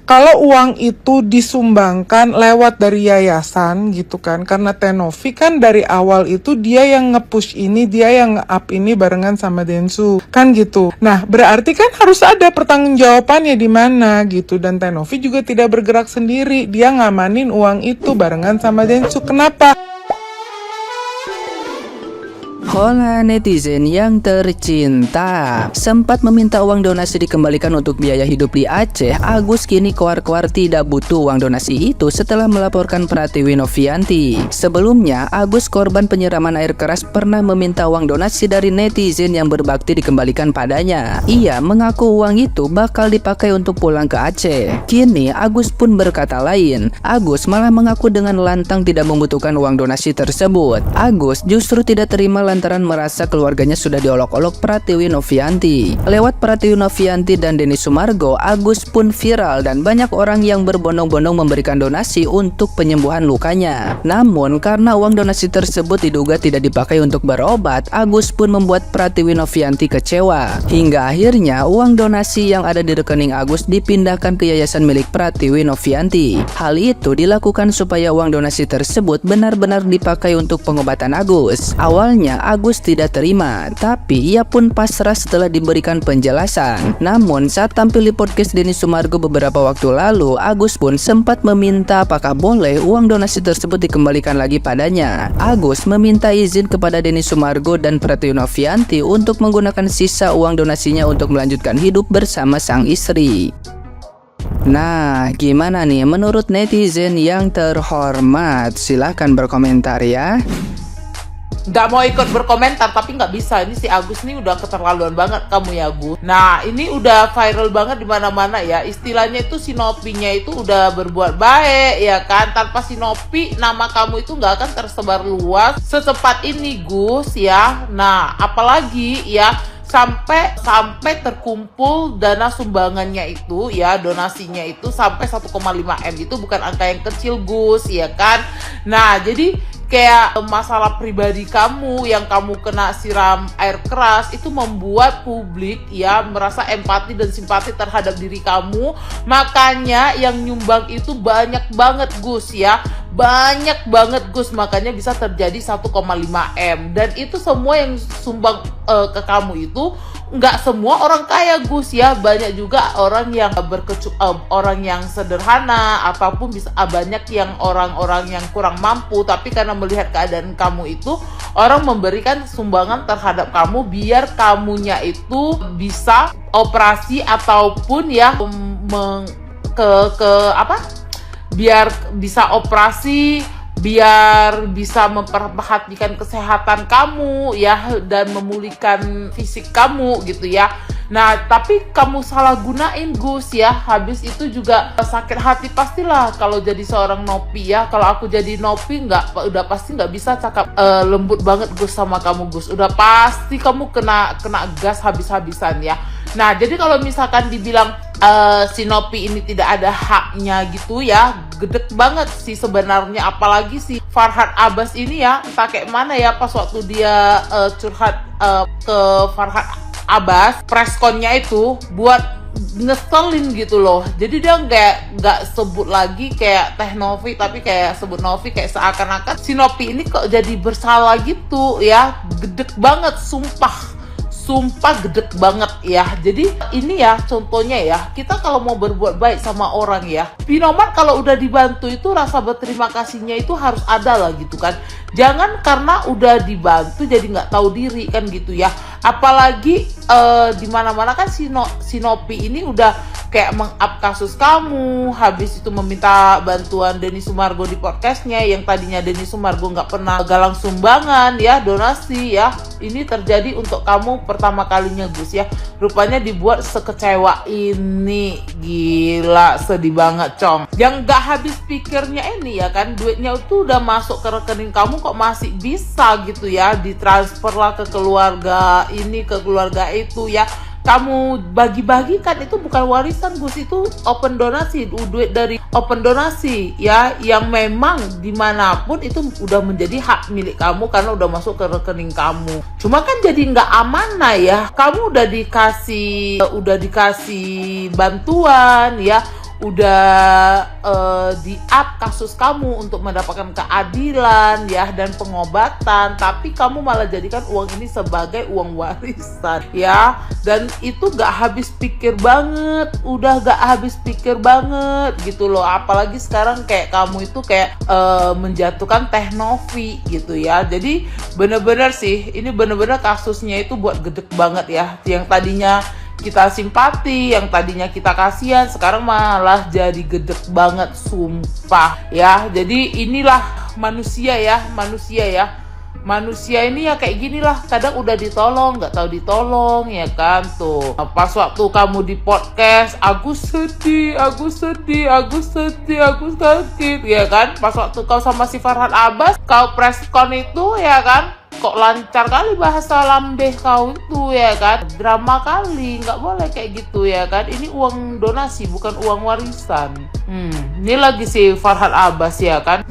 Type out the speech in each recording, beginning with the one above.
kalau uang itu disumbangkan lewat dari yayasan gitu kan, karena Tenovi kan dari awal itu dia yang nge-push ini, dia yang nge-up ini barengan sama Densu kan gitu. Nah berarti kan harus ada pertanggungjawabannya di mana gitu, dan Tenovi juga tidak bergerak sendiri, dia ngamanin uang itu barengan sama Densu. Kenapa? Hola netizen yang tercinta, sempat meminta uang donasi dikembalikan untuk biaya hidup di Aceh. Agus kini koar-koar tidak butuh uang donasi itu setelah melaporkan Pratiwi Novianti. Sebelumnya, Agus korban penyiraman air keras pernah meminta uang donasi dari netizen yang berbakti dikembalikan padanya. Ia mengaku uang itu bakal dipakai untuk pulang ke Aceh. Kini Agus pun berkata lain. Agus malah mengaku dengan lantang tidak membutuhkan uang donasi tersebut. Agus justru tidak terima lantaran merasa keluarganya sudah diolok-olok Pratiwi Novianti. Lewat Pratiwi Novianti dan Denny Sumargo, Agus pun viral dan banyak orang yang berbondong-bondong memberikan donasi untuk penyembuhan lukanya. Namun karena uang donasi tersebut diduga tidak dipakai untuk berobat, Agus pun membuat Pratiwi Novianti kecewa. Hingga akhirnya uang donasi yang ada di rekening Agus dipindahkan ke yayasan milik Pratiwi Novianti. Hal itu dilakukan supaya uang donasi tersebut benar-benar dipakai untuk pengobatan Agus. Awalnya Agus tidak terima, tapi ia pun pasrah setelah diberikan penjelasan. Namun saat tampil di podcast Denny Sumargo beberapa waktu lalu, Agus pun sempat meminta apakah boleh uang donasi tersebut dikembalikan lagi padanya. Agus meminta izin kepada Denny Sumargo dan Pratiwi Novianti untuk menggunakan sisa uang donasinya untuk melanjutkan hidup bersama sang istri. Nah, gimana nih menurut netizen yang terhormat? Silahkan berkomentar ya. Nggak mau ikut berkomentar tapi nggak bisa, ini si Agus nih udah keterlaluan banget kamu ya Gus. Nah ini udah viral banget di mana-mana ya, istilahnya itu si Nopinya itu udah berbuat baik ya kan, tanpa si Nopi nama kamu itu nggak akan tersebar luas secepat ini Gus ya. Nah apalagi ya sampai terkumpul dana sumbangannya itu ya, donasinya itu sampai 1,5 M, itu bukan angka yang kecil Gus ya kan. Nah jadi kayak masalah pribadi kamu yang kamu kena siram air keras itu membuat publik ya merasa empati dan simpati terhadap diri kamu. Makanya yang nyumbang itu banyak banget Gus ya, banyak banget Gus, makanya bisa terjadi 1,5 M. Dan itu semua yang sumbang ke kamu itu nggak semua orang kaya Gus ya, banyak juga orang yang orang yang sederhana, ataupun bisa banyak yang orang-orang yang kurang mampu, tapi karena melihat keadaan kamu itu, orang memberikan sumbangan terhadap kamu biar kamunya itu bisa operasi ataupun ya biar bisa operasi, biar bisa memperhatikan kesehatan kamu ya, dan memulihkan fisik kamu gitu ya. Nah tapi kamu salah gunain Gus ya, habis itu juga sakit hati pastilah kalau jadi seorang Nopi ya. Kalau aku jadi Nopi udah pasti nggak bisa cakap lembut banget Gus sama kamu Gus, udah pasti kamu kena gas habis-habisan ya. Nah jadi kalau misalkan dibilang si Nopi ini tidak ada haknya gitu ya, gedek banget sih sebenarnya. Apalagi si Farhad Abbas ini ya, entah kayak mana ya pas waktu dia curhat ke Farhad Abbas, preskonnya itu buat ngeselin gitu loh. Jadi dia nggak sebut lagi kayak Teh Novi, tapi kayak sebut Novi, kayak seakan-akan si Nopi ini kok jadi bersalah gitu ya. Gedek banget, sumpah gedek banget ya. Jadi ini ya contohnya ya, kita kalau mau berbuat baik sama orang ya, Binoman kalau udah dibantu itu rasa berterima kasihnya itu harus ada lah gitu kan. Jangan karena udah dibantu jadi nggak tahu diri kan gitu ya. Apalagi di mana-mana kan si Nopi ini udah kayak meng-up kasus kamu, habis itu meminta bantuan Denny Sumargo di podcastnya, yang tadinya Denny Sumargo nggak pernah galang sumbangan ya, donasi ya. Ini terjadi untuk kamu pertama kalinya Gus ya. Rupanya dibuat sekecewa ini, gila sedih banget Cong. Yang nggak habis pikirnya ini ya kan, duitnya itu udah masuk ke rekening kamu kok masih bisa gitu ya ditransfer lah ke keluarga ini, ke keluarga itu ya. Kamu bagi-bagikan itu bukan warisan Gus, itu open donasi, duit dari open donasi ya, yang memang dimanapun itu udah menjadi hak milik kamu karena udah masuk ke rekening kamu. Cuma kan jadi nggak amanah ya, kamu udah dikasih bantuan ya, di-up kasus kamu untuk mendapatkan keadilan ya dan pengobatan, tapi kamu malah jadikan uang ini sebagai uang warisan ya. Dan itu gak habis pikir banget, udah gak habis pikir banget gitu loh. Apalagi sekarang kayak kamu itu kayak menjatuhkan Teh Novi gitu ya. Jadi bener-bener sih, ini bener-bener kasusnya itu buat gedek banget ya. Yang tadinya kita simpati, yang tadinya kita kasihan, sekarang malah jadi gedek banget, sumpah ya. Jadi inilah manusia ya. Manusia ini ya kayak gini lah, kadang udah ditolong nggak tahu ditolong ya kan. Tuh pas waktu kamu di podcast, Agus sedih, Agus sakit ya kan. Pas waktu kau sama si Farhad Abbas, kau preskon itu ya kan, kok lancar kali bahasa lambeh kau itu ya kan. Drama kali, nggak boleh kayak gitu ya kan. Ini uang donasi bukan uang warisan. Ini lagi si Farhad Abbas ya kan.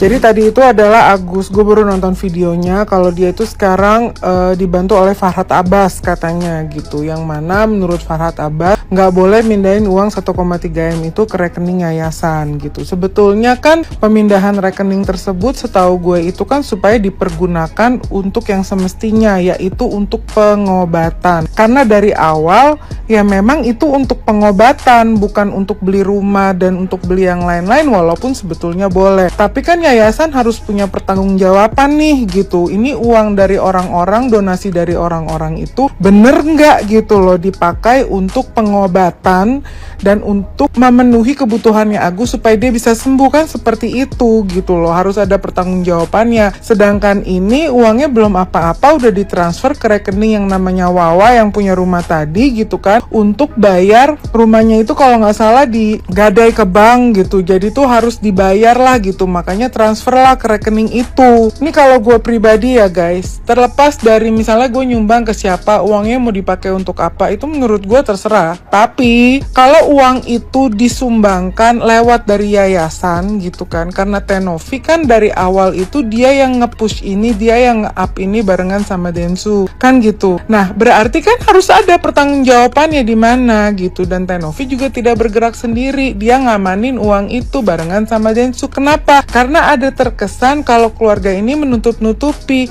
Jadi tadi itu adalah Agus, gue baru nonton videonya kalau dia itu sekarang dibantu oleh Farhad Abbas katanya gitu. Yang mana menurut Farhad Abbas nggak boleh mindahin uang 1,3 M itu ke rekening yayasan gitu. Sebetulnya kan pemindahan rekening tersebut setahu gue itu kan supaya dipergunakan untuk yang semestinya, yaitu untuk pengobatan. Karena dari awal ya memang itu untuk pengobatan, bukan untuk beli rumah dan untuk beli yang lain-lain, walaupun sebetulnya boleh. Tapi kan yayasan harus punya pertanggungjawaban nih gitu. Ini uang dari orang-orang, donasi dari orang-orang itu bener nggak gitu loh dipakai untuk pengobatan dan untuk memenuhi kebutuhannya Agus supaya dia bisa sembuh, kan seperti itu gitu loh. Harus ada pertanggungjawabannya. Sedangkan ini uangnya belum apa-apa udah ditransfer ke rekening yang namanya Wawa yang punya rumah tadi gitu kan, untuk bayar rumahnya itu kalau nggak salah digadai ke bank gitu. Jadi tuh harus dibayar lah gitu. Makanya transfer lah ke rekening itu. Ini kalau gue pribadi ya guys, terlepas dari misalnya gue nyumbang ke siapa, uangnya mau dipakai untuk apa, itu menurut gue terserah. Tapi kalau uang itu disumbangkan lewat dari yayasan gitu kan, karena Teh Novi kan dari awal itu dia yang nge-push ini, dia yang nge-up ini barengan sama Densu kan gitu. Nah berarti kan harus ada pertanggungjawabannya di mana gitu. Dan Teh Novi juga tidak bergerak sendiri, dia ngamanin uang itu barengan sama Densu. Kenapa? Karena ada terkesan kalau keluarga ini menutup-nutupi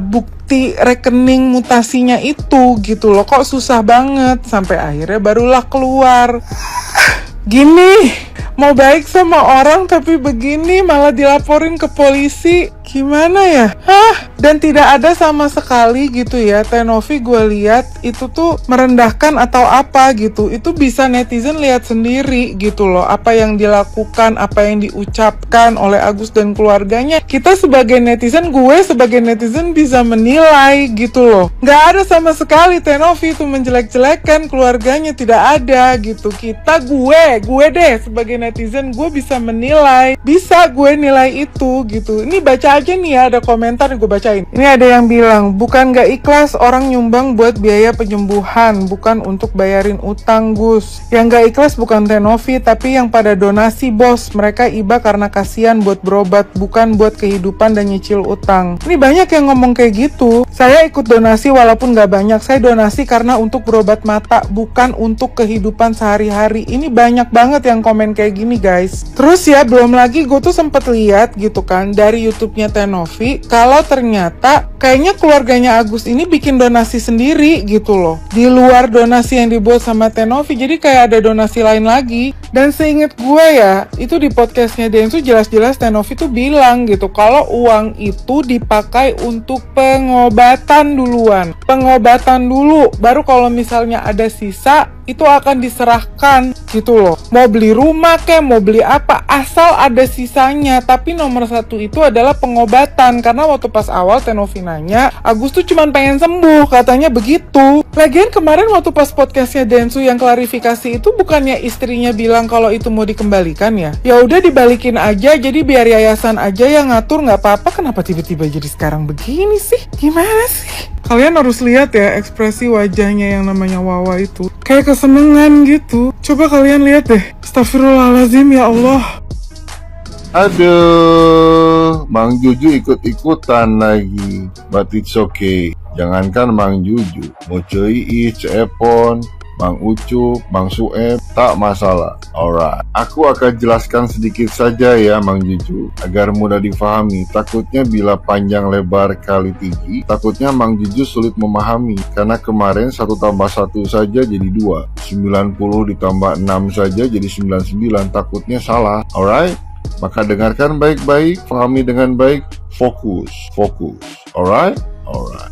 bukti rekening mutasinya itu gitu loh. Kok susah banget sampai akhirnya barulah keluar. Gini, mau baik sama orang tapi begini malah dilaporin ke polisi. Gimana ya? Dan tidak ada sama sekali gitu ya Teh Novi, gue lihat itu tuh merendahkan atau apa gitu. Itu bisa netizen lihat sendiri gitu loh, apa yang dilakukan, apa yang diucapkan oleh Agus dan keluarganya. Kita sebagai netizen, gue sebagai netizen bisa menilai gitu loh. Nggak ada sama sekali Teh Novi itu menjelek-jelekan keluarganya, tidak ada gitu. Gue deh sebagai netizen, gue bisa menilai, bisa gue nilai itu gitu. Ini baca aja nih ya, ada komentar gue bacain. Ini ada yang bilang, bukan gak ikhlas orang nyumbang buat biaya penyembuhan, bukan untuk bayarin utang Gus. Yang gak ikhlas bukan Teh Novi, tapi yang pada donasi bos. Mereka iba karena kasihan buat berobat, bukan buat kehidupan dan nyicil utang. Ini banyak yang ngomong kayak gitu. Saya ikut donasi walaupun gak banyak. Saya donasi karena untuk berobat mata, bukan untuk kehidupan sehari-hari. Ini banyak banget yang komen kayak gini guys. Terus ya belum lagi gue tuh sempet lihat gitu kan dari YouTube-nya Teh Novi, kalau ternyata kayaknya keluarganya Agus ini bikin donasi sendiri gitu loh, di luar donasi yang dibuat sama Teh Novi. Jadi kayak ada donasi lain lagi. Dan seinget gue ya, itu di podcastnya Densu jelas-jelas Teh Novi tuh bilang gitu, kalau uang itu dipakai untuk pengobatan duluan. Pengobatan dulu, baru kalau misalnya ada sisa itu akan diserahkan gitu loh. Mau beli rumah kek, mau beli apa, asal ada sisanya. Tapi nomor satu itu adalah pengobatan. Karena waktu pas awal Teh Novi nanya, Agus tuh cuma pengen sembuh, katanya begitu. Lagian kemarin waktu pas podcastnya Densu yang klarifikasi itu, bukannya istrinya bilang kalau itu mau dikembalikan ya? Ya udah dibalikin aja, jadi biar yayasan aja yang ngatur, nggak apa-apa. Kenapa tiba-tiba jadi sekarang begini sih? Gimana sih? Kalian harus lihat ya ekspresi wajahnya yang namanya Wawa itu. Kayak kesenengan gitu. Coba kalian lihat deh. Astagfirullahaladzim, ya Allah. Aduh, Mang Juju ikut-ikutan lagi. But it's okay. Jangankan Mang Juju, mau Cei, Cepon, Mang Ucup, Mang Sueb, tak masalah. Alright, aku akan jelaskan sedikit saja ya Mang Juju, agar mudah difahami. Takutnya bila panjang lebar kali tinggi, takutnya Mang Juju sulit memahami. Karena kemarin 1 tambah 1 saja jadi 2, 90 ditambah 6 saja jadi 99, takutnya salah. Alright, maka dengarkan baik-baik, pahami dengan baik, fokus. Alright.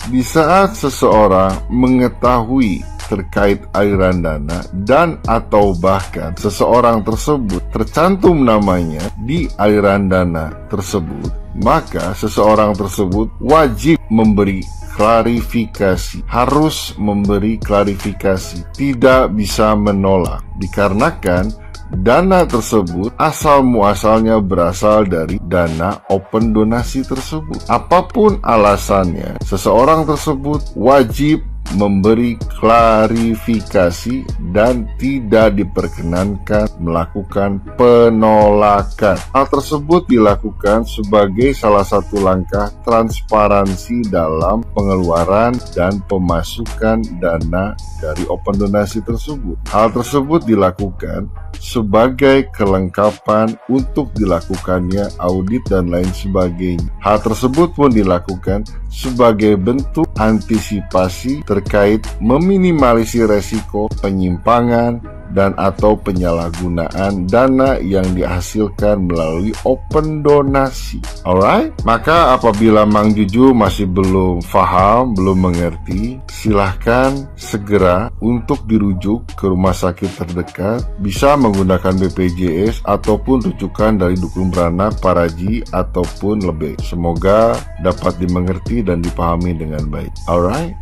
Di saat seseorang mengetahui terkait aliran dana dan atau bahkan seseorang tersebut tercantum namanya di aliran dana tersebut, maka seseorang tersebut wajib memberi klarifikasi, harus memberi klarifikasi, tidak bisa menolak, dikarenakan dana tersebut asal muasalnya berasal dari dana open donasi tersebut. Apapun alasannya, seseorang tersebut wajib memberi klarifikasi dan tidak diperkenankan melakukan penolakan. Hal tersebut dilakukan sebagai salah satu langkah transparansi dalam pengeluaran dan pemasukan dana dari open donasi tersebut. Hal tersebut dilakukan sebagai kelengkapan untuk dilakukannya audit dan lain sebagainya. Hal tersebut pun dilakukan sebagai bentuk antisipasi terkait meminimalisir resiko penyimpangan dan atau penyalahgunaan dana yang dihasilkan melalui open donasi. Alright? Maka apabila Mang Juju masih belum paham, belum mengerti, silahkan segera untuk dirujuk ke rumah sakit terdekat, bisa menggunakan BPJS ataupun rujukan dari dukun beranak, paraji ataupun lebih. Semoga dapat dimengerti dan dipahami dengan baik. Alright?